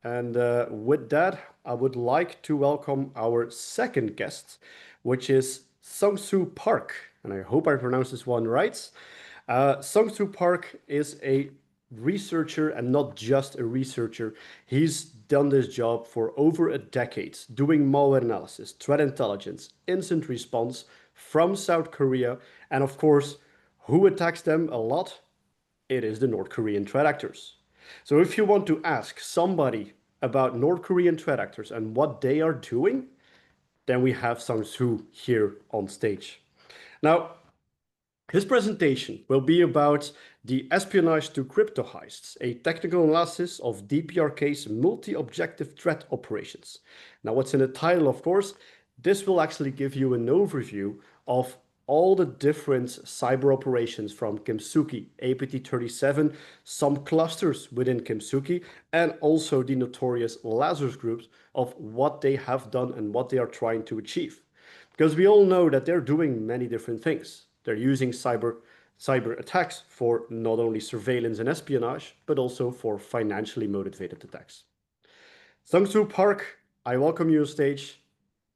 And with that, I would like to welcome our second guest, which is Seongsu Park. And I hope I pronounced this one right. Seongsu Park is a researcher and not just a researcher. He's done this job for over a decade, doing malware analysis, threat intelligence, incident response from South Korea. And of course, who attacks them a lot? It is the North Korean threat actors. So if you want to ask somebody about North Korean threat actors and what they are doing, then we have Sang-soo here on stage. Now, his presentation will be about the Espionage to Crypto-Heists, a technical analysis of DPRK's multi-objective threat operations. Now, what's in the title, of course, this will actually give you an overview of all the different cyber operations from Kimsuky, APT-37, some clusters within Kimsuky, and also the notorious Lazarus groups of what they have done and what they are trying to achieve. Because we all know that they're doing many different things. They're using cyber attacks for not only surveillance and espionage, but also for financially motivated attacks. Seongsu Park, I welcome you on stage.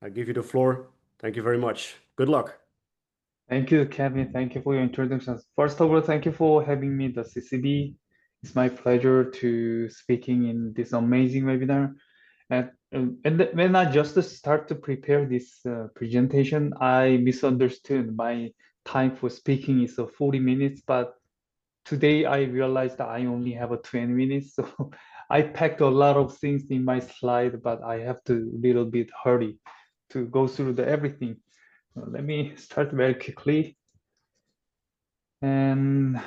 I give you the floor. Thank you very much. Good luck. Thank you, Kevin. Thank you for your introduction. First of all, thank you for having me, the CCB. It's my pleasure to speaking in this amazing webinar. And when I just start to prepare this presentation, I misunderstood my time for speaking is 40 minutes, but today I realized that I only have 20 minutes. So I packed a lot of things in my slide, but I have to little bit hurry to go through the everything. Let me start very quickly. And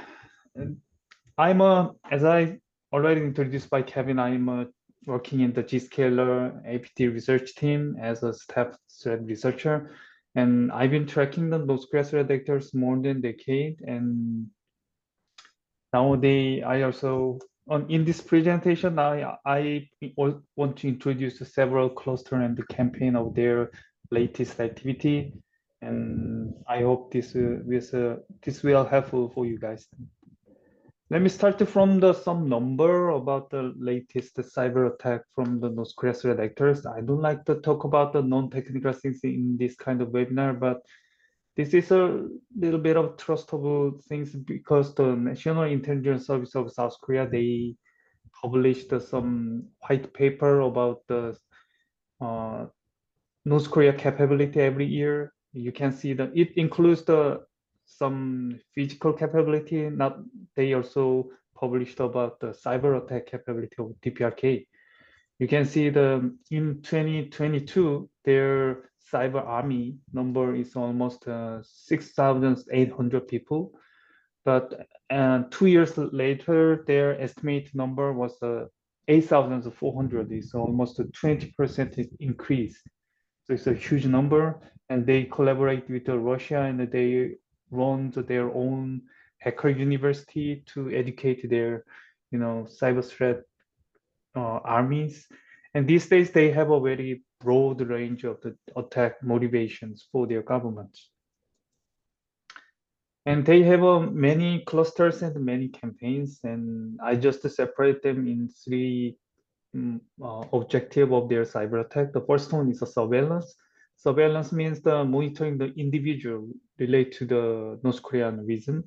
as I already introduced by Kevin, I'm working in the Zscaler APT Research Team as a staff threat researcher. And I've been tracking the notorious threat actors more than a decade. And nowadays, I also, in this presentation, I want to introduce several cluster and the campaign of their latest activity. And I hope this will helpful for you guys. Let me start from some number about the latest cyber attack from the North Korea threat actors. I don't like to talk about the non-technical things in this kind of webinar, but this is a little bit of trustable things because the National Intelligence Service of South Korea, they published some white paper about the North Korea capability every year. You can see that it includes some physical capability. Not they also published about the cyber attack capability of DPRK. You can see in 2022 their cyber army number is almost 6,800 people, but 2 years later their estimate number was 8,400. It's almost a 20% increase. So it's a huge number, and they collaborate with Russia, and they run their own hacker university to educate their, cyber threat armies. And these days, they have a very broad range of the attack motivations for their governments. And they have many clusters and many campaigns, and I just separate them in three objective of their cyber attack. The first one is a surveillance. Surveillance means the monitoring the individual relate to the North Korean region.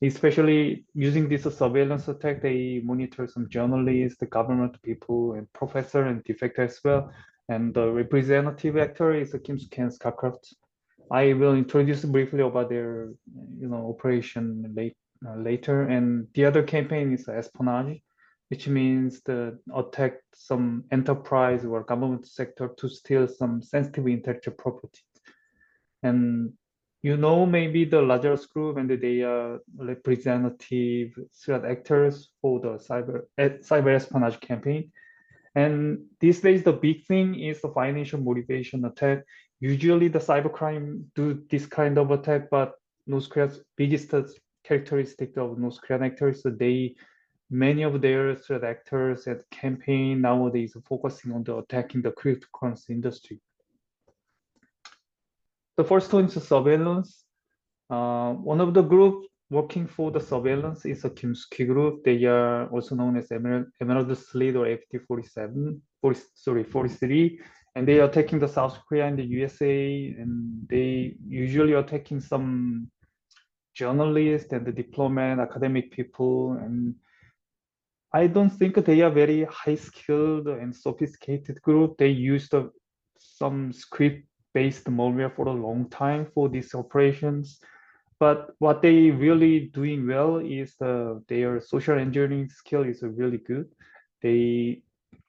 Especially using this surveillance attack, they monitor some journalists, the government people, and professor and defector as well. And the representative actor is Kimsuky and Skycraft. I will introduce briefly about their, operation later. And the other campaign is espionage, which means the attack some enterprise or government sector to steal some sensitive intellectual property. And maybe the Lazarus group, and they are representative threat actors for the cyber espionage campaign. And these days, the big thing is the financial motivation attack. Usually, the cybercrime do this kind of attack, but North Korea's biggest characteristic of North Korean actors, many of their threat actors and campaign nowadays are focusing on the attacking the cryptocurrency industry. The first one is surveillance. One of the group working for the surveillance is a Kimsuky group. They are also known as Emerald Slate or APT 43, and they are attacking the South Korea and the USA, and they usually attacking some journalists and the diplomat, academic people, and I don't think they are very high skilled and sophisticated group. They used some script based malware for a long time for these operations. But what they really doing well is their social engineering skill is really good. They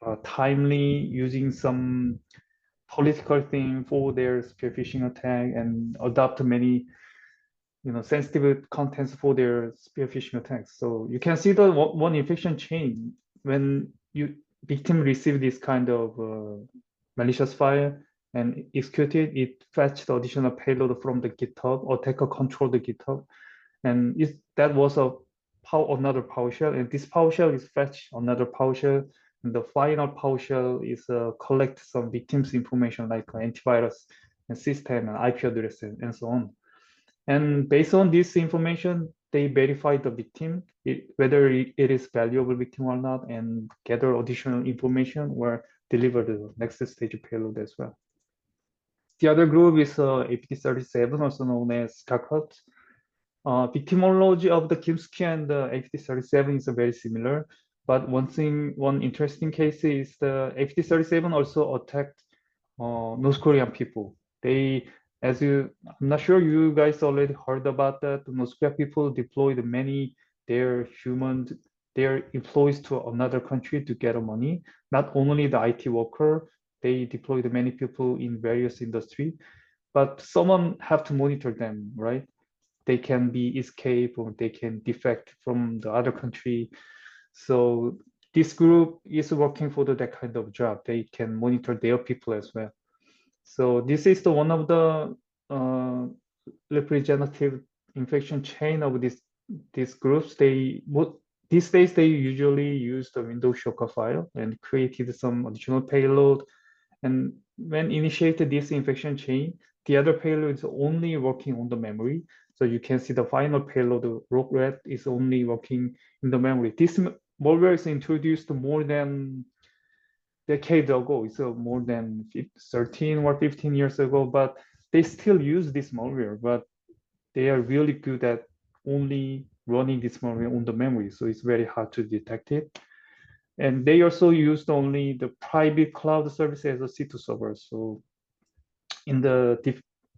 are timely using some political thing for their spear phishing attack and adopt many sensitive contents for their spear phishing attacks. So you can see the one infection chain when you victim receive this kind of malicious file and execute it, it fetched the additional payload from the GitHub. Attacker control the GitHub, and that was another PowerShell, and this PowerShell is fetch another PowerShell, and the final PowerShell is collect some victims information like antivirus and system and IP address and so on. And based on this information, they verify the victim, whether it is valuable victim or not, and gather additional information or deliver the next stage payload as well. The other group is APT37, also known as Kakot. Victimology of the Kimsuky and the APT37 is very similar, but one interesting case is the APT37 also attacked North Korean people. I'm not sure you guys already heard about that. The North Korean people deployed many their employees to another country to get money. Not only the IT worker, they deployed many people in various industry, but someone have to monitor them, right? They can be escape or they can defect from the other country. So this group is working for that kind of job. They can monitor their people as well. So this is one of the representative infection chain of these groups. These days they usually use the Windows Shopper file and created some additional payload. And when initiated this infection chain, the other payload is only working on the memory. So you can see the final payload, the rogue rat, is only working in the memory. This malware is introduced more than decades ago. It's more than 13 or 15 years ago, but they still use this malware, but they are really good at only running this malware on the memory. So it's very hard to detect it. And they also used only the private cloud service as a C2 server. So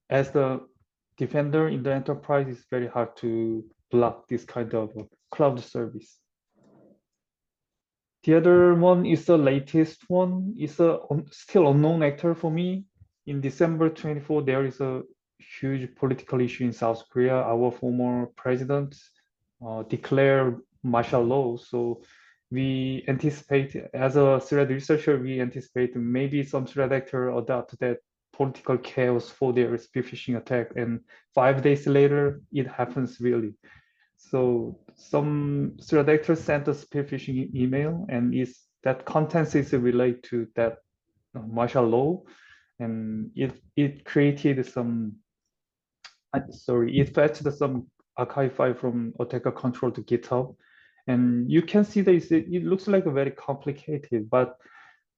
as the defender in the enterprise, it's very hard to block this kind of cloud service. The other one is the latest one. It's a still unknown actor for me. In December 24, there is a huge political issue in South Korea. Our former president declared martial law. So we anticipate, as a threat researcher, we anticipate maybe some threat actor adopt that political chaos for their spear phishing attack. And 5 days later, it happens really. So some threat actor sent a spear phishing email, and that contents is related to that martial law, and it created it fetched some archive file from attacker control to GitHub, and you can see that it looks like a very complicated, but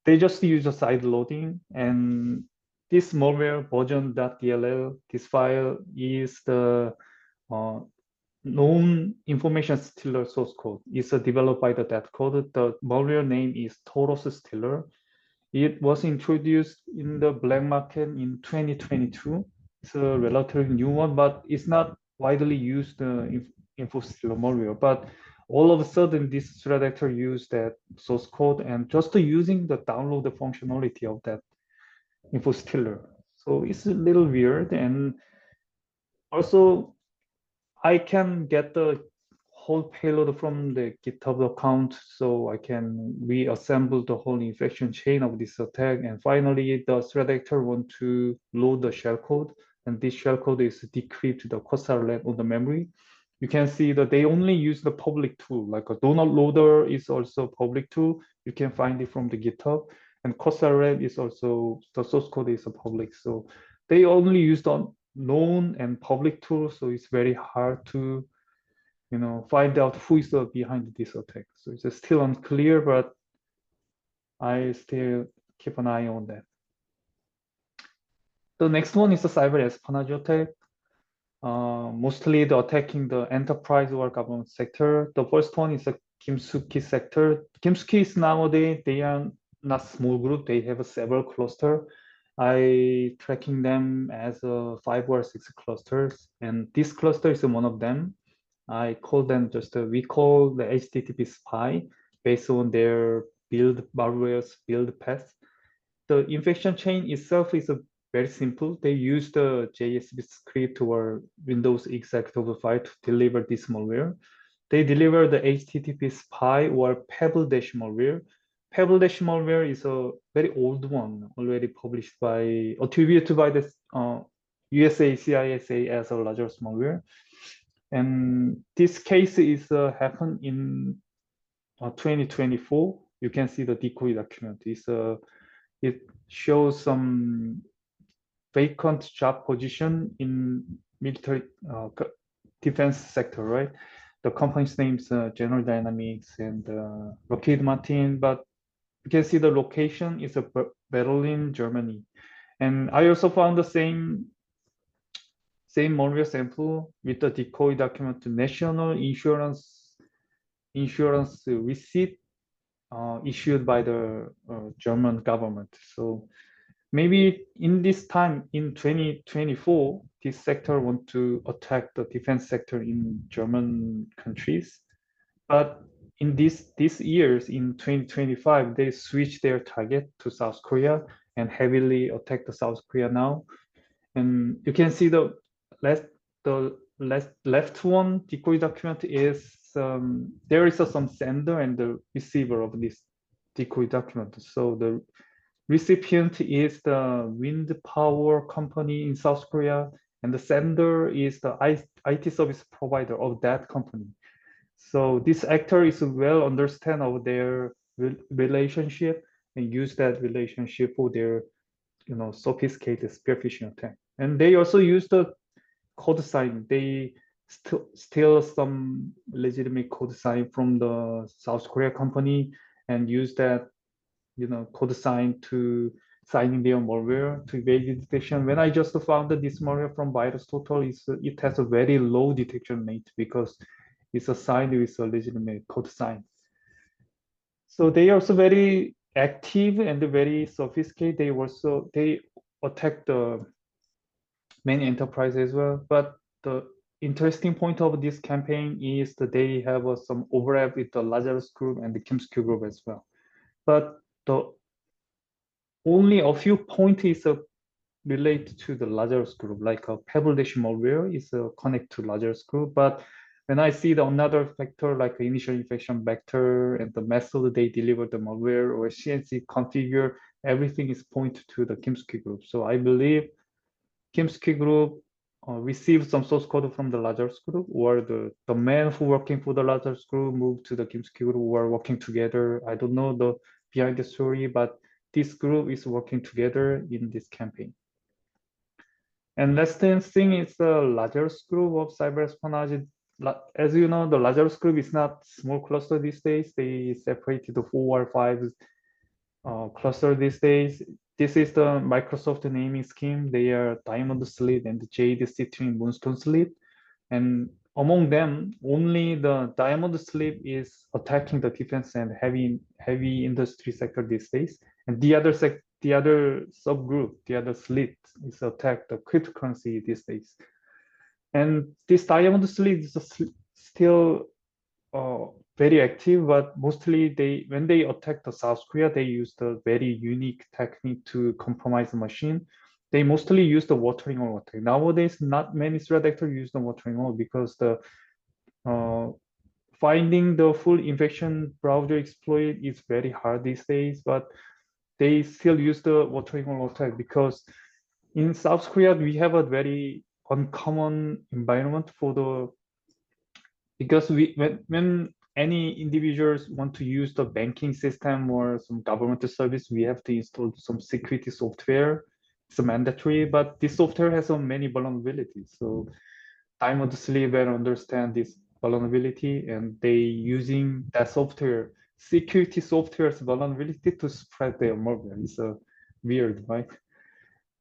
they just use a side loading, and this malware version.dll, this file is the known information stealer source code. It's developed by that code. The malware name is Taurus Stealer. It was introduced in the black market in 2022. It's a relatively new one, but it's not widely used info stealer malware. But all of a sudden, this threat actor used that source code and just using the download the functionality of that info stealer. So it's a little weird, and also I can get the whole payload from the GitHub account, so I can reassemble the whole infection chain of this attack. And finally, the threat actor want to load the shellcode, and this shellcode is decrypted the Red on the memory. You can see that they only use the public tool, like a donut loader is also public tool. You can find it from the GitHub, and Red is also, the source code is a public. So they only use the known and public tools, so it's very hard to find out who is behind this attack. So it's still unclear, but I still keep an eye on that. The next one is the cyber espionage attack. Mostly the attacking the enterprise or government sector. The first one is the Kimsuky sector. Kimsuky is nowadays, they are not small group. They have several cluster. I tracking them as 5 or 6 clusters, and this cluster is one of them. I call them we call the HTTP spy based on their build malware's build path. The infection chain itself is very simple. They use the JSP script or Windows executable file to deliver this malware. They deliver the HTTP spy or Pebble-Dash malware. Pebble-Dash malware is a very old one, already published attributed by the USA CISA as a Lazarus malware. And this case is happened in 2024. You can see the decoy document. It shows some vacant job position in military defense sector, right? The company's name's General Dynamics and Lockheed Martin, but you can see the location is Berlin, Germany. And I also found the same malware sample with the decoy document to national insurance receipt issued by the German government. So maybe in this time in 2024, this sector want to attack the defense sector in German countries. But in these years, in 2025, they switch their target to South Korea and heavily attack the South Korea now. And you can see the left one decoy document is there is some sender and the receiver of this decoy document. So the recipient is the wind power company in South Korea, and the sender is the IT service provider of that company. So this actor is well understand of their relationship and use that relationship for their sophisticated spear phishing attack. And they also use the code sign. They steal some legitimate code sign from the South Korea company and use that code sign to signing their malware to evade detection. When I just found that this malware from VirusTotal, it has a very low detection rate because it's assigned with a legitimate code sign. So they are also very active and very sophisticated. They attack the many enterprises as well. But the interesting point of this campaign is that they have some overlap with the Lazarus group and the Kimsuky group as well. But the only a few points is related to the Lazarus group, like a Pebble-Dash malware is connect to Lazarus group. But when I see the another factor like initial infection vector and the method they deliver the malware or CNC configure, everything is pointed to the Kimsuky group. So I believe Kimsuky group received some source code from the Lazarus group, or the men who working for the Lazarus group moved to the Kimsuky group who are working together. I don't know the behind the story, but this group is working together in this campaign. And last thing is the Lazarus group of cyber espionage. As you know, the Lazarus group is not small cluster these days. They separated the 4 or 5 cluster these days. This is the Microsoft naming scheme. They are Diamond Slit and Jade Citrine Moonstone Slit. And among them, only the Diamond Slit is attacking the defense and heavy industry sector these days. And the other subgroup, the other slit, is attack the cryptocurrency these days. And this Diamond Slit is still very active, but mostly when they attack the South Korea, they use the very unique technique to compromise the machine. They mostly use the watering hole attack. Nowadays, not many threat actors use the watering hole because the finding the full infection browser exploit is very hard these days, but they still use the watering hole attack because in South Korea, we have a very uncommon environment because when any individuals want to use the banking system or some government service, we have to install some security software. It's mandatory, but this software has so many vulnerabilities. So Diamond Slit better understand this vulnerability, and they using that software, security software's vulnerability to spread their malware. It's weird, right?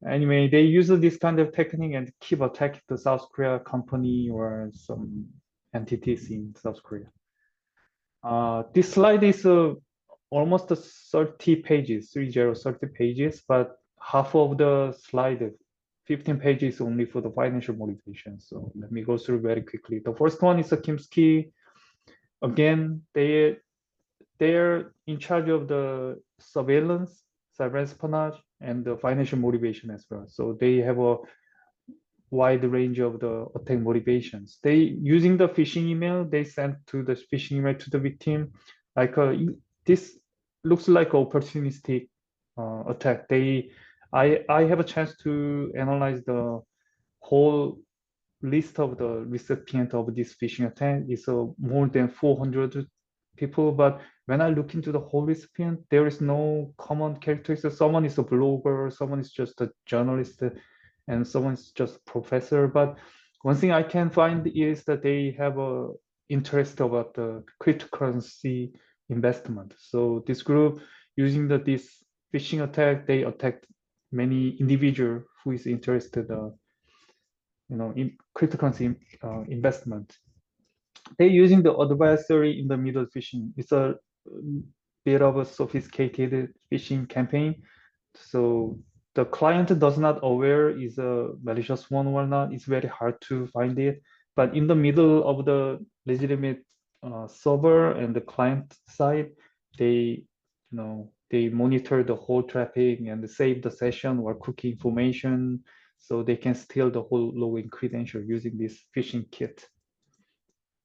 Anyway, they use this kind of technique and keep attacking the South Korea company or some entities in South Korea. This slide is almost 30 pages, 30 pages, but half of the slide, 15 pages only for the financial motivation. So let me go through very quickly. The first one is a Kimsuky. Again, they're in charge of the surveillance, cyber espionage, and the financial motivation as well. So they have a wide range of the attack motivations. They using the phishing email they sent to the phishing email to the victim, like this looks like opportunistic attack. I have a chance to analyze the whole list of the recipient of this phishing attack. Is more than 400 people, but when I look into the whole recipient, there is no common characteristics. Someone is a blogger, someone is just a journalist, and someone's just a professor. But one thing I can find is that they have a interest about the cryptocurrency investment. So this group using this phishing attack, they attacked many individual who is interested in cryptocurrency investment. They're using the advisory in the middle phishing. It's a bit of a sophisticated phishing campaign. So the client does not aware is a malicious one or not. It's very hard to find it. But in the middle of the legitimate server and the client side, they they monitor the whole traffic and save the session or cookie information, so they can steal the whole login credential using this phishing kit.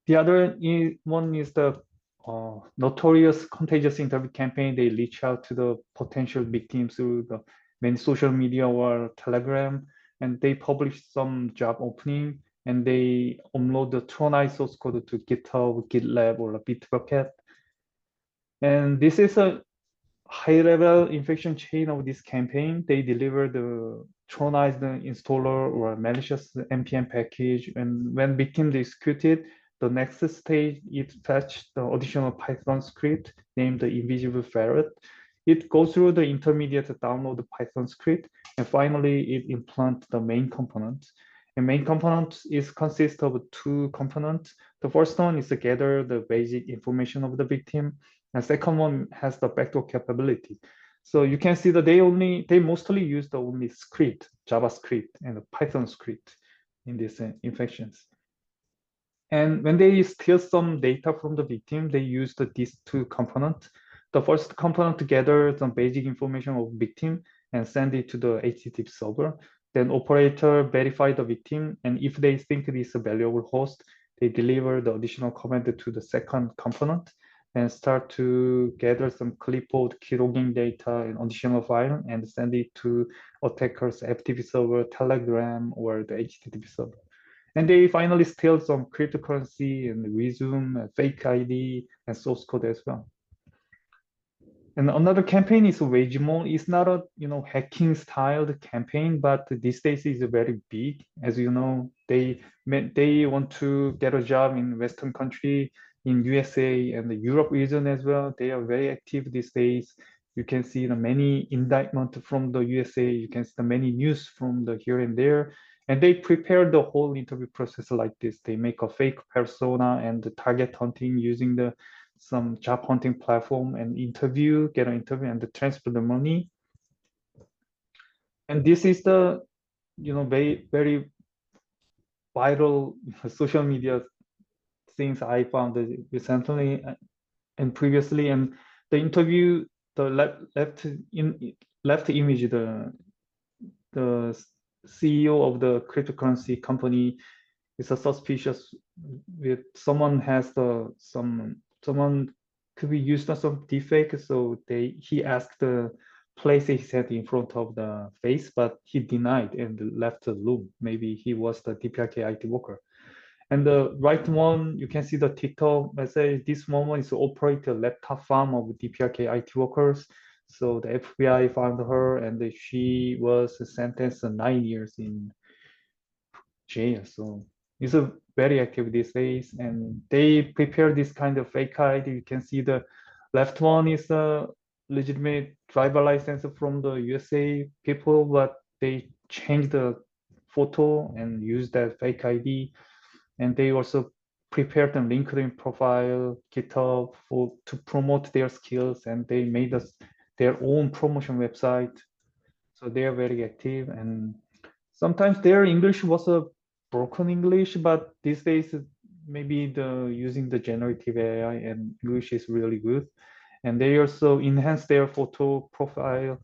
The other one is the notorious contagious interview campaign. They reach out to the potential victims through the many social media or Telegram, and they publish some job opening, and they upload the Tronai source code to GitHub, GitLab, or Bitbucket. And this is a high-level infection chain of this campaign. They deliver the Tronized installer or malicious npm package, and when victims execute it, the next stage is fetch the additional Python script named the invisible ferret. It goes through the intermediate to download the Python script, and finally it implants the main component. And main component is consists of two components. The first one is to gather the basic information of the victim, and second one has the backdoor capability. So you can see that they mostly use the only script, JavaScript and Python script in these infections. And when they steal some data from the victim, they use these two components. The first component to gather some basic information of victim and send it to the HTTP server. Then operator verify the victim, and if they think it is a valuable host, they deliver the additional command to the second component and start to gather some clipboard keylogging data and additional file and send it to attacker's FTP server, Telegram, or the HTTP server. And they finally steal some cryptocurrency and resume, fake ID, and source code as well. And another campaign is Wagemo. It's not a hacking styled campaign, but these days is very big. As you know, they want to get a job in Western country, in USA and the Europe region as well. They are very active these days. You can see the many indictment from the USA. You can see the many news from the here and there. And they prepare the whole interview process like this. They make a fake persona and the target hunting using some job hunting platform and get an interview and transfer the money. And this is the very, very viral social media things I found recently and previously. And the interview, the left image, the CEO of the cryptocurrency company is a suspicious with someone someone could be used as some deepfake. So he asked the place his head in front of the face, but he denied and left the room. Maybe he was the DPRK IT worker. And the right one, you can see the TikTok message. This woman is operate a laptop farm of DPRK IT workers. So the FBI found her, and she was sentenced to 9 years in jail. So is a very active these days, and they prepare this kind of fake ID. You can see the left one is a legitimate driver license from the USA people, but they changed the photo and use that fake ID. And they also prepared a LinkedIn profile, GitHub to promote their skills, and they made their own promotion website. So they are very active, and sometimes their English was a broken English, but these days maybe the using the generative AI and English is really good. And they also enhance their photo profile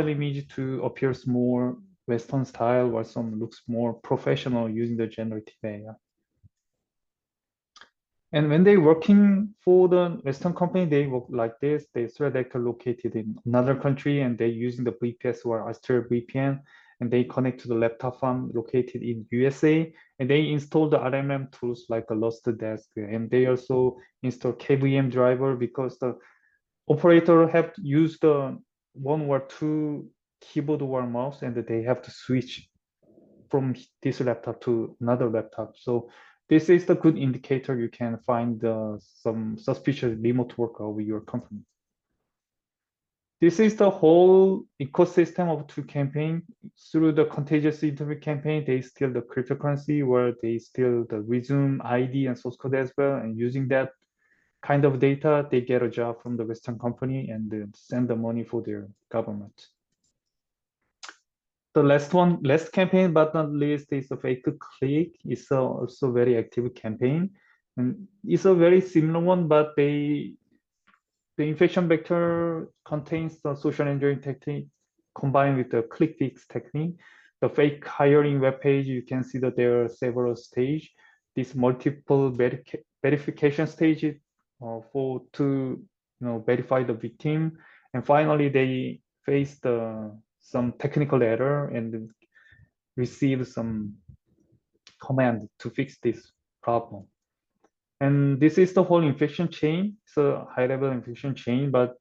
image to appears more Western style, or some looks more professional using the generative AI. And when they working for the Western company, they work like this. They threat actor located in another country, and they using the VPS or Astral VPN, and they connect to the laptop farm located in USA, and they install the RMM tools like a Lost Desk, and they also install KVM driver because the operator have to use the one or two keyboard or mouse, and they have to switch from this laptop to another laptop. So this is the good indicator you can find some suspicious remote work of your company. This is the whole ecosystem of two campaign. Through the contagious interview campaign, they steal the cryptocurrency, where they steal the resume ID and source code as well. And using that kind of data, they get a job from the Western company and then send the money for their government. The last campaign but not least is a FakeClick. It's also very active campaign, and it's a very similar one, but the infection vector contains the social engineering technique combined with the click fix technique. The fake hiring web page, you can see that there are several stages. This multiple verification stages to verify the victim, and finally they face some technical error and receive some command to fix this problem. And this is the whole infection chain. It's a high-level infection chain, but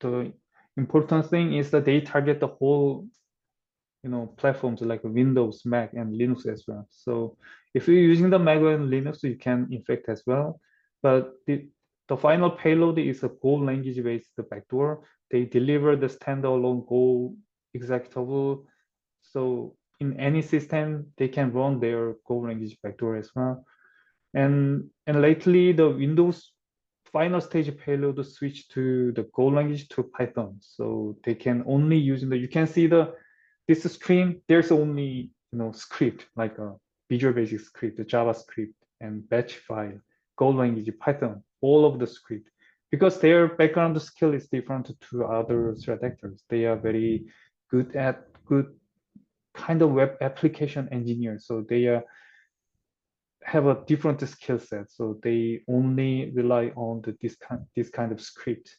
the important thing is that they target the whole platforms like Windows, Mac, and Linux as well. So if you're using the Mac and Linux, you can infect as well. But the final payload is a Go language-based backdoor. They deliver the standalone Go executable. So in any system, they can run their Go language backdoor as well. And lately, the Windows final stage payload switch to the Go language to Python. So they can only use you can see this stream, there's only script like a Visual Basic script, the JavaScript, and batch file, Go language, Python, all of the script, because their background skill is different to other threat actors. They are very good kind of web application engineers. So they have a different skill set. So they only rely on this kind of script.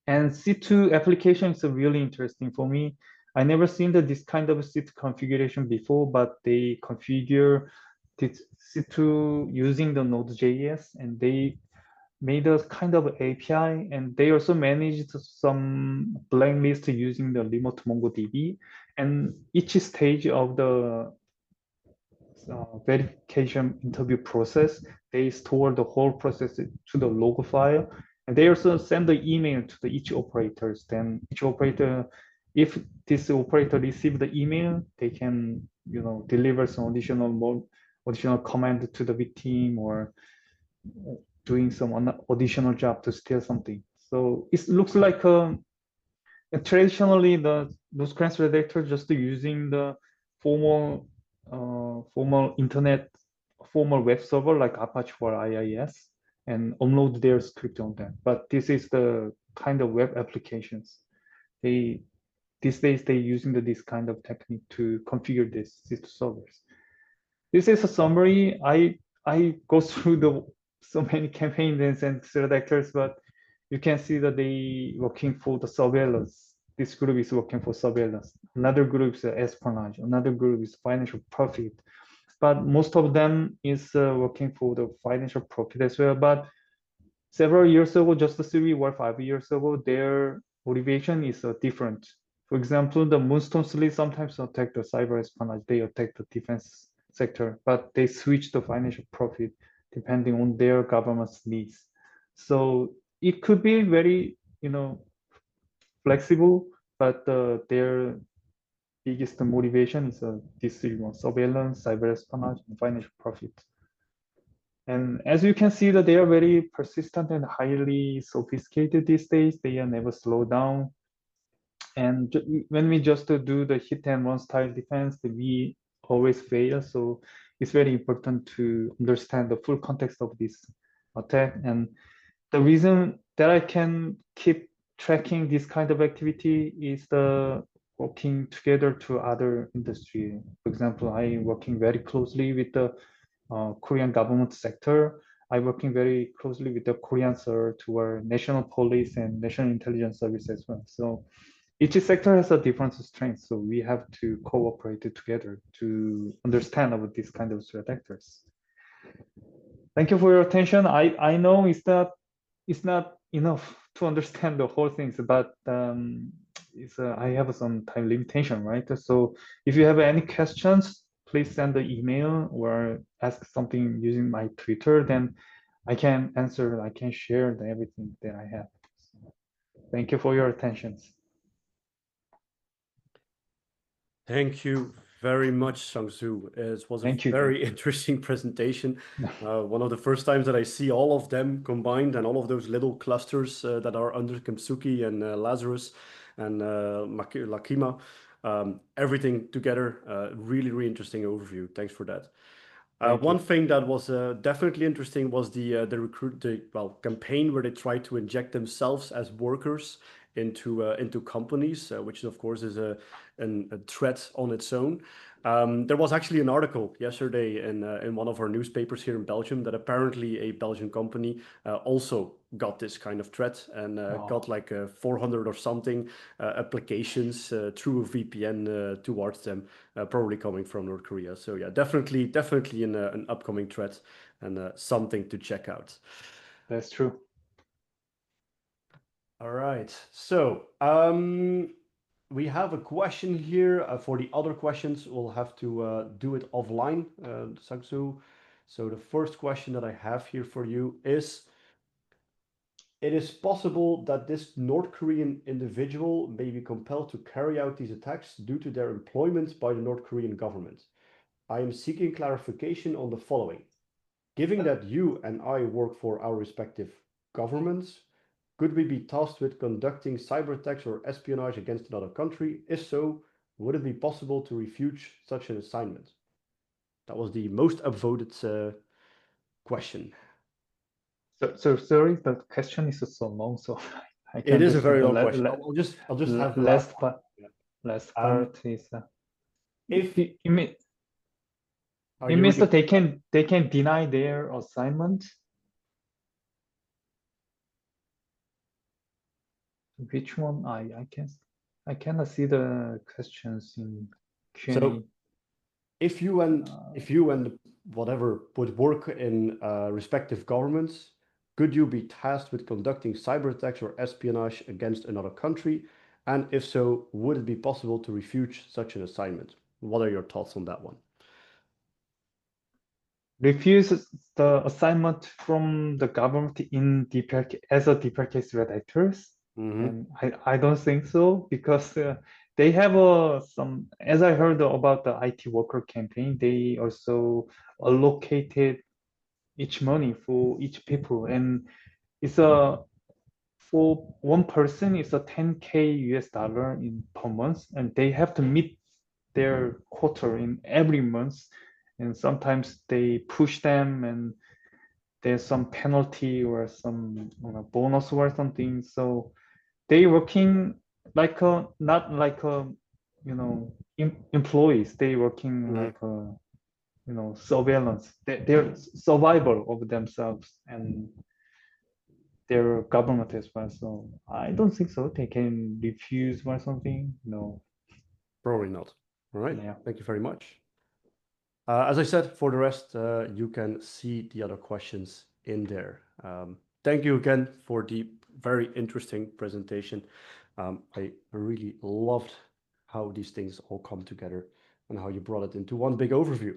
And C2 application is really interesting for me. I never seen this kind of C2 configuration before, but they configure this C2 using the Node.js, and they made a kind of API, and they also managed some blacklist using the remote MongoDB. And each stage of the verification interview process, they store the whole process to the log file, and they also send the email to each operators. Then each operator, if this operator receive the email, they can deliver some additional command to the victim, or doing some additional job to steal something. So it looks like traditionally those kinds of redactors just using the formal internet, formal web server like Apache or IIS, and upload their script on that. But this is the kind of web applications. These days they're using this kind of technique to configure these servers. This is a summary. I go through so many campaigns and threat actors, but you can see that they working for the surveillance. This group is working for surveillance. Another group is espionage. Another group is financial profit. But most of them is working for the financial profit as well. But several years ago, just 3 or 5 years ago, their motivation is different. For example, the Moonstone Sleep sometimes attack the cyber espionage. They attack the defense sector, but they switch to financial profit depending on their government's needs. So it could be very, flexible, but their biggest motivation is this surveillance, cyber espionage, and financial profit. And as you can see that they are very persistent and highly sophisticated these days. They are never slow down. And when we just do the hit and run style defense, we always fail. So it's very important to understand the full context of this attack. And the reason that I can keep tracking this kind of activity is the working together to other industry. For example, I working very closely with the Korean government sector. I working very closely with the Korean CERT, our national police and national intelligence service as well. So each sector has a different strength, so we have to cooperate together to understand about this kind of threat actors. Thank you for your attention. I know it's not enough to understand the whole things, but I have some time limitation, right? So if you have any questions, please send the email or ask something using my Twitter, then I can answer, I can share everything that I have. So thank you for your attention. Thank you very much, Seongsu. It was a Thank you. very interesting presentation. One of the first times that I see all of them combined and all of those little clusters that are under Kimsuky and Lazarus and Lakima, everything together. Really, really interesting overview. Thanks for that. One thing that was definitely interesting was the campaign where they tried to inject themselves as workers into companies, which of course is a threat on its own. There was actually an article yesterday in one of our newspapers here in Belgium that apparently a Belgian company also got this kind of threat and got like 400 or something applications through a VPN towards them, probably coming from North Korea. So yeah, definitely an upcoming threat and something to check out. That's true. All right, so we have a question here. For the other questions, we'll have to do it offline, Seongsu. So the first question that I have here for you is, it is possible that this North Korean individual may be compelled to carry out these attacks due to their employment by the North Korean government. I am seeking clarification on the following. Given that you and I work for our respective governments, could we be tasked with conducting cyber attacks or espionage against another country? If so, would it be possible to refute such an assignment? That was the most upvoted question. So sorry, the question is so long, so I It can is a just very the long question. I'll just have the last part. part. Last part is If it means that they can deny their assignment. Which one? I cannot see the questions in Q&A. So if you and whatever would work in respective governments, could you be tasked with conducting cyber attacks or espionage against another country? And if so, would it be possible to refute such an assignment? What are your thoughts on that one? Refuse the assignment from the government in DPRK as a DPRK threat actors? And I don't think so, because they have some, as I heard about the IT worker campaign, they also allocated each money for each people, and it's for one person it's a 10K US dollar in per month, and they have to meet their quota in every month, and sometimes they push them and there's some penalty or some bonus or something. So they working like not like employees. They working like surveillance. They're survival of themselves and their government as well. So I don't think so. They can refuse or something. No. Probably not. All right. Yeah. Thank you very much. As I said, for the rest, you can see the other questions in there. Thank you again for the very interesting presentation. I really loved how these things all come together and how you brought it into one big overview.